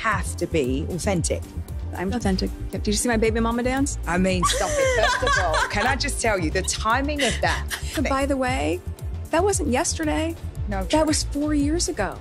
have to be authentic. I'm authentic. Did you see my baby mama dance? I mean, stop it. First of all, can I just tell you, the timing of that. By the way, that wasn't yesterday. No, that was 4 years ago.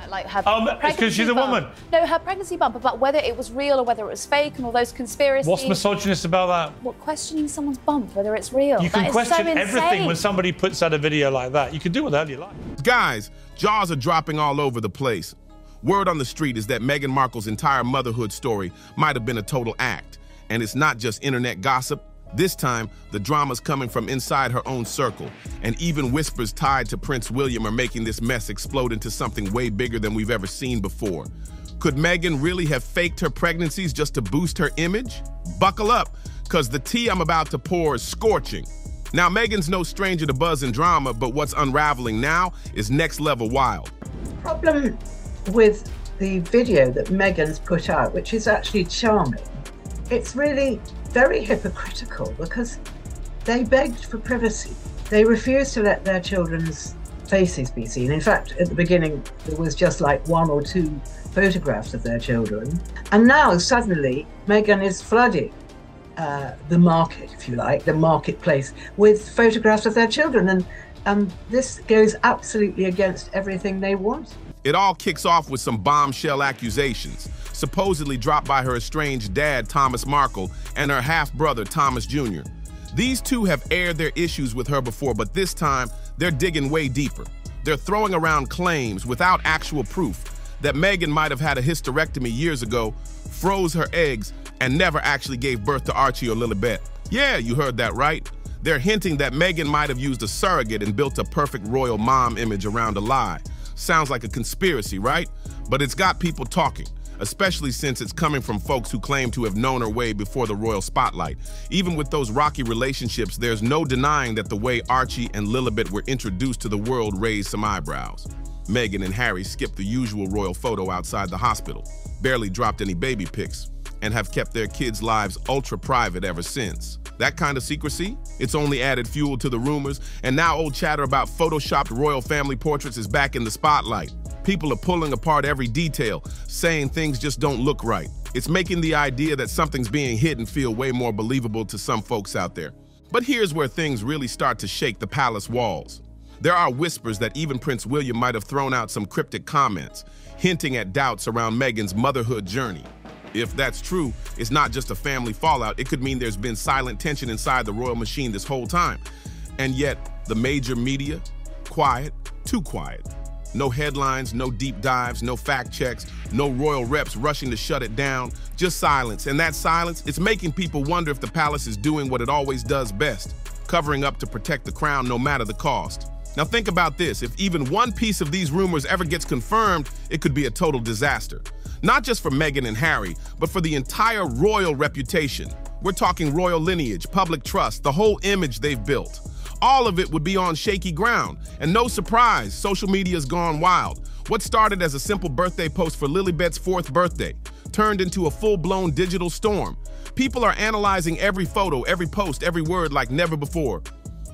Like her it's because she's a woman. No, her pregnancy bump, about whether it was real or whether it was fake and all those conspiracies. What's misogynist about that? What, questioning someone's bump, whether it's real? You can that question is so everything when somebody puts out a video like that. You can do what the hell you like. Guys, jaws are dropping all over the place. Word on the street is that Meghan Markle's entire motherhood story might have been a total act. And it's not just internet gossip. This time, the drama's coming from inside her own circle. And even whispers tied to Prince William are making this mess explode into something way bigger than we've ever seen before. Could Meghan really have faked her pregnancies just to boost her image? Buckle up, because the tea I'm about to pour is scorching. Now, Meghan's no stranger to buzz and drama, but what's unraveling now is next level wild. Problem with the video that Meghan's put out, which is actually charming, it's really very hypocritical because they begged for privacy. They refused to let their children's faces be seen. In fact, at the beginning, there was just like 1 or 2 photographs of their children. And now suddenly Meghan is flooding the market, if you like, the marketplace with photographs of their children. And this goes absolutely against everything they want. It all kicks off with some bombshell accusations, supposedly dropped by her estranged dad, Thomas Markle, and her half-brother, Thomas Jr. These two have aired their issues with her before, but this time, they're digging way deeper. They're throwing around claims without actual proof that Meghan might have had a hysterectomy years ago, froze her eggs, and never actually gave birth to Archie or Lilibet. Yeah, you heard that right. They're hinting that Meghan might have used a surrogate and built a perfect royal mom image around a lie. Sounds like a conspiracy, right? But it's got people talking, especially since it's coming from folks who claim to have known her way before the royal spotlight. Even with those rocky relationships, there's no denying that the way Archie and Lilibet were introduced to the world raised some eyebrows. Meghan and Harry skipped the usual royal photo outside the hospital, barely dropped any baby pics, and have kept their kids' lives ultra-private ever since. That kind of secrecy, it's only added fuel to the rumors, and now old chatter about photoshopped royal family portraits is back in the spotlight. People are pulling apart every detail, saying things just don't look right. It's making the idea that something's being hidden feel way more believable to some folks out there. But here's where things really start to shake the palace walls. There are whispers that even Prince William might have thrown out some cryptic comments, hinting at doubts around Meghan's motherhood journey. If that's true, it's not just a family fallout. It could mean there's been silent tension inside the royal machine this whole time. And yet, the major media, quiet, too quiet. No headlines, no deep dives, no fact checks, no royal reps rushing to shut it down, just silence. And that silence, it's making people wonder if the palace is doing what it always does best, covering up to protect the crown no matter the cost. Now think about this, if even one piece of these rumors ever gets confirmed, it could be a total disaster. Not just for Meghan and Harry, but for the entire royal reputation. We're talking royal lineage, public trust, the whole image they've built. All of it would be on shaky ground. And no surprise, social media's gone wild. What started as a simple birthday post for Lilibet's 4th birthday turned into a full-blown digital storm. People are analyzing every photo, every post, every word like never before.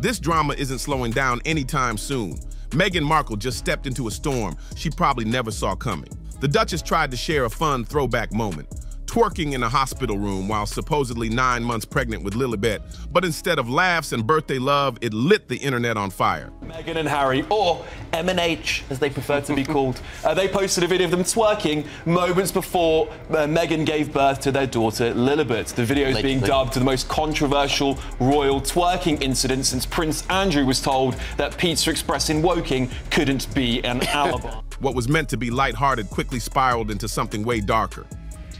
This drama isn't slowing down anytime soon. Meghan Markle just stepped into a storm she probably never saw coming. The Duchess tried to share a fun throwback moment, twerking in a hospital room while supposedly 9 months pregnant with Lilibet, but instead of laughs and birthday love, it lit the internet on fire. Meghan and Harry, or M&H as they prefer to be called, they posted a video of them twerking moments before Meghan gave birth to their daughter Lilibet. The video is being dubbed the most controversial royal twerking incident since Prince Andrew was told that Pizza Express in Woking couldn't be an alibi. What was meant to be lighthearted quickly spiraled into something way darker.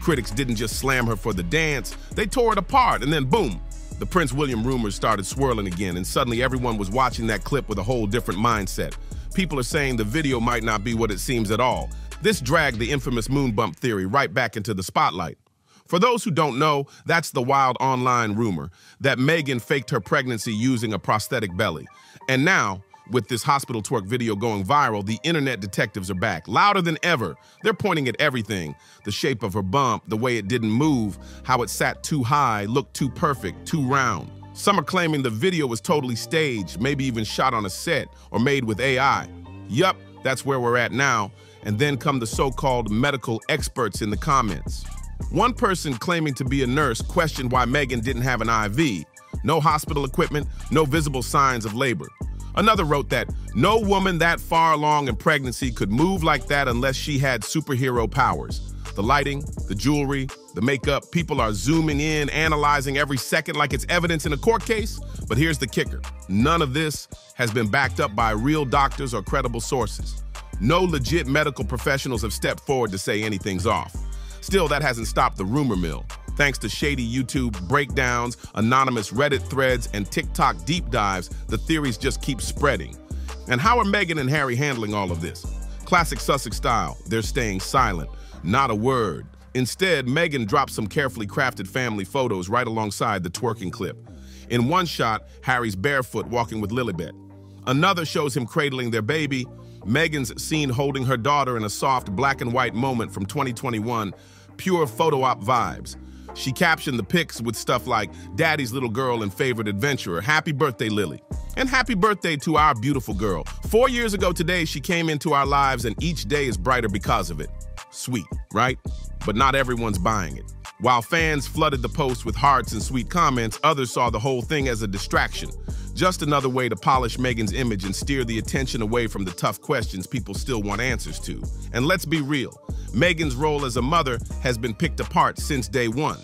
Critics didn't just slam her for the dance, they tore it apart, and then boom, the Prince William rumors started swirling again, and suddenly everyone was watching that clip with a whole different mindset. People are saying the video might not be what it seems at all. This dragged the infamous moon bump theory right back into the spotlight. For those who don't know, that's the wild online rumor that Meghan faked her pregnancy using a prosthetic belly. And now, with this hospital twerk video going viral, the internet detectives are back, louder than ever. They're pointing at everything. The shape of her bump, the way it didn't move, how it sat too high, looked too perfect, too round. Some are claiming the video was totally staged, maybe even shot on a set or made with AI. Yup, that's where we're at now. And then come the so-called medical experts in the comments. One person claiming to be a nurse questioned why Meghan didn't have an IV. No hospital equipment, no visible signs of labor. Another wrote that no woman that far along in pregnancy could move like that unless she had superhero powers. The lighting, the jewelry, the makeup, people are zooming in, analyzing every second like it's evidence in a court case. But here's the kicker. None of this has been backed up by real doctors or credible sources. No legit medical professionals have stepped forward to say anything's off. Still, that hasn't stopped the rumor mill. Thanks to shady YouTube breakdowns, anonymous Reddit threads, and TikTok deep dives, the theories just keep spreading. And how are Meghan and Harry handling all of this? Classic Sussex style, they're staying silent. Not a word. Instead, Meghan dropped some carefully crafted family photos right alongside the twerking clip. In one shot, Harry's barefoot walking with Lilibet. Another shows him cradling their baby. Meghan's seen holding her daughter in a soft black and white moment from 2021, pure photo op vibes. She captioned the pics with stuff like, Daddy's little girl and favorite adventurer, happy birthday, Lily. And happy birthday to our beautiful girl. 4 years ago today, she came into our lives and each day is brighter because of it. Sweet, right? But not everyone's buying it. While fans flooded the post with hearts and sweet comments, others saw the whole thing as a distraction. Just another way to polish Meghan's image and steer the attention away from the tough questions people still want answers to. And let's be real, Meghan's role as a mother has been picked apart since day one.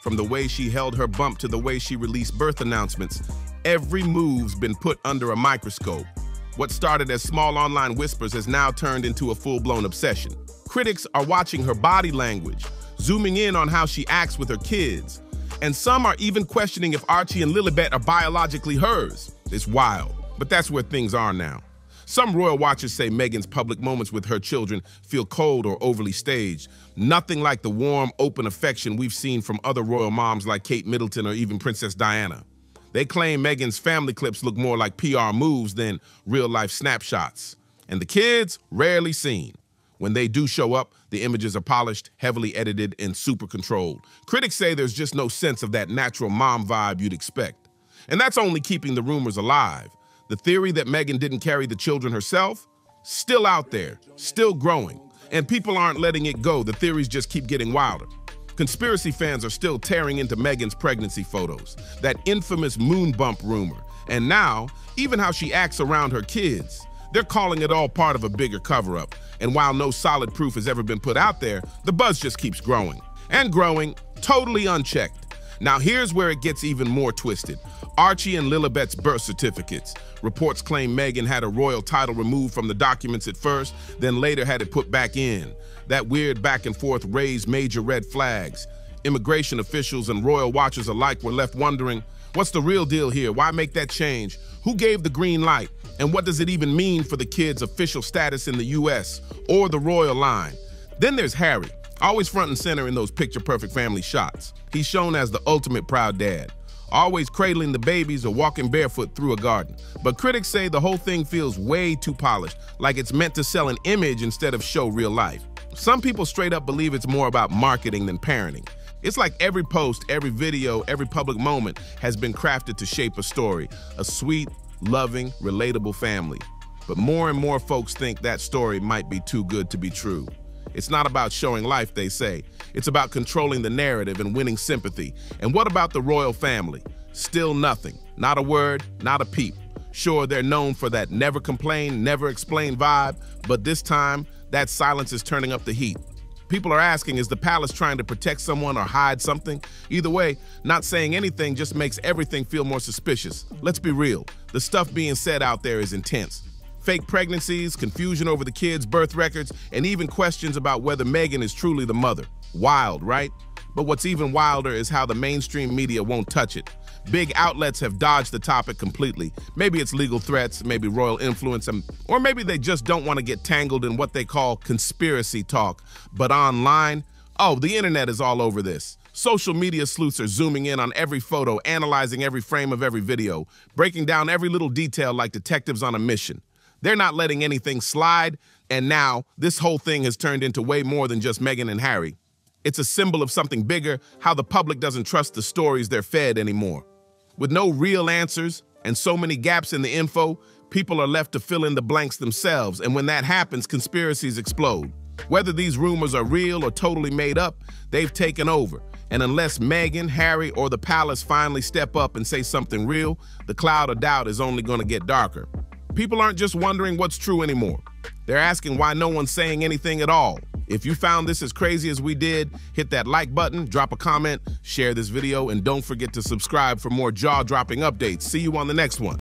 From the way she held her bump to the way she released birth announcements, every move's been put under a microscope. What started as small online whispers has now turned into a full-blown obsession. Critics are watching her body language, zooming in on how she acts with her kids. And some are even questioning if Archie and Lilibet are biologically hers. It's wild, but that's where things are now. Some royal watchers say Meghan's public moments with her children feel cold or overly staged. Nothing like the warm, open affection we've seen from other royal moms like Kate Middleton or even Princess Diana. They claim Meghan's family clips look more like PR moves than real-life snapshots. And the kids, rarely seen. When they do show up, the images are polished, heavily edited, and super controlled. Critics say there's just no sense of that natural mom vibe you'd expect. And that's only keeping the rumors alive. The theory that Meghan didn't carry the children herself, still out there, still growing. And people aren't letting it go. The theories just keep getting wilder. Conspiracy fans are still tearing into Meghan's pregnancy photos, that infamous moon bump rumor, and now, even how she acts around her kids. They're calling it all part of a bigger cover-up. And while no solid proof has ever been put out there, the buzz just keeps growing. And growing, totally unchecked. Now here's where it gets even more twisted. Archie and Lilibet's birth certificates. Reports claim Meghan had a royal title removed from the documents at first, then later had it put back in. That weird back and forth raised major red flags. Immigration officials and royal watchers alike were left wondering, what's the real deal here? Why make that change? Who gave the green light? And what does it even mean for the kids' official status in the US or the royal line? Then there's Harry, always front and center in those picture-perfect family shots. He's shown as the ultimate proud dad, always cradling the babies or walking barefoot through a garden. But critics say the whole thing feels way too polished, like it's meant to sell an image instead of show real life. Some people straight up believe it's more about marketing than parenting. It's like every post, every video, every public moment has been crafted to shape a story, a sweet, loving, relatable family. But more and more folks think that story might be too good to be true. It's not about showing life, they say. It's about controlling the narrative and winning sympathy. And what about the royal family? Still nothing. Not a word, not a peep. Sure, they're known for that never complain, never explain vibe, but this time, that silence is turning up the heat. People are asking, is the palace trying to protect someone or hide something? Either way, not saying anything just makes everything feel more suspicious. Let's be real, the stuff being said out there is intense. Fake pregnancies, confusion over the kids' birth records, and even questions about whether Meghan is truly the mother. Wild, right? But what's even wilder is how the mainstream media won't touch it. Big outlets have dodged the topic completely. Maybe it's legal threats, maybe royal influence, or maybe they just don't want to get tangled in what they call conspiracy talk. But online, oh, the internet is all over this. Social media sleuths are zooming in on every photo, analyzing every frame of every video, breaking down every little detail like detectives on a mission. They're not letting anything slide, and now this whole thing has turned into way more than just Meghan and Harry. It's a symbol of something bigger, how the public doesn't trust the stories they're fed anymore. With no real answers and so many gaps in the info, People are left to fill in the blanks themselves, and when that happens, conspiracies explode. Whether these rumors are real or totally made up, they've taken over. And unless Meghan, Harry, or the palace finally step up and say something real, the cloud of doubt is only going to get darker. People aren't just wondering what's true anymore. They're asking why no one's saying anything at all. If you found this as crazy as we did, hit that like button, drop a comment, share this video, and don't forget to subscribe for more jaw-dropping updates. See you on the next one.